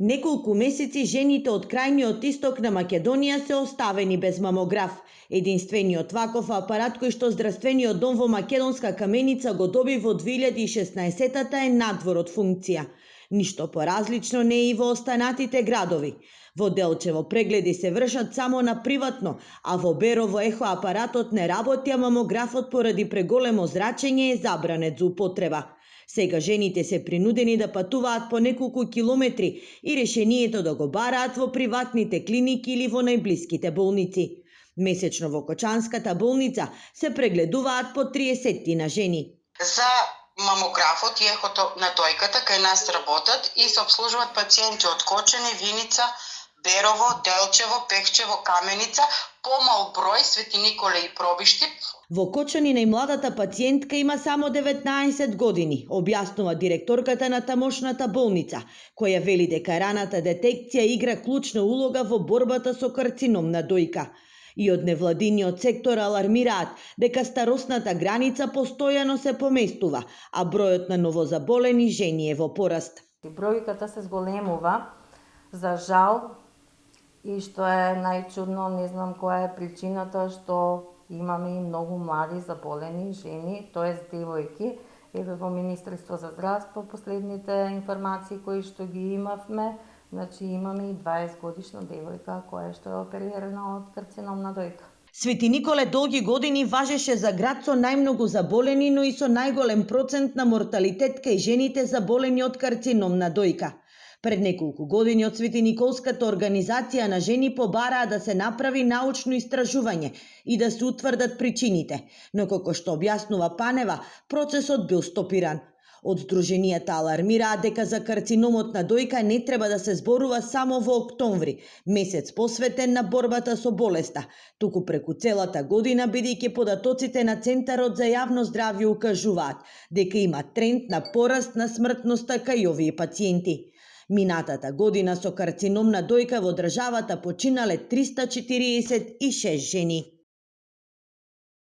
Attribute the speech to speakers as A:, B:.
A: Неколку месеци жените од крајниот исток на Македонија се оставени без мамограф. Единствениот ваков апарат кој што Здравствениот дом во Македонска Каменица го доби во 2016-та е надвор од функција. Ништо поразлично не е и во останатите градови. Во Делчево прегледи се вршат само на приватно, а во Берово ехо апаратот не работи, а мамографот поради преголемо зрачење е забранет за употреба. Сега жените се принудени да патуваат по неколку километри и решението да го бараат во приватните клиники или во најблиските болници. Месечно во Кочанската болница се прегледуваат по 30 на жени.
B: За мамографот и ехото на дојката кај нас работат и се обслужуваат пациенти од Кочани, Виница, Берово, Делчево, Пехчево, Каменица, помал број Свети Николе и Пробишти.
A: Во Кочани најмладата пациентка има само 19 години, објаснува директорката на тамошната болница, која вели дека раната детекција игра клучна улога во борбата со карцином на дојка. И од невладиниот сектор алармираат дека старосната граница постојано се поместува, а бројот на новозаболени жени е во пораст.
C: Бројката се зголемува, за жал, и што е најчудно, не знам која е причината, што имаме и многу млади заболени жени, тоест девојки. Еве во Министерство за здравство последните информации кои што ги имавме, значи имаме и 20 годишна девојка која што е оперирана од карцином на дојка.
A: Свети Николе долги години важеше за град со најмногу заболени, но и со најголем процент на морталитет кај жените заболени од карцином на дојка. Пред неколку години од Свети Николската организација на жени побараа да се направи научно истражување и да се утврдат причините, но како што објаснува Панева, процесот бил стопиран. Од Сдруженијата алармираат дека за карциномот на дојка не треба да се зборува само во октомври, месец посветен на борбата со болеста, туку преку целата година, бидејќи податоците на Центарот за јавно здравје укажуваат дека има тренд на пораст на смртноста кај овие пациенти. Минатата година со карцином на дојка во државата починале 346 жени.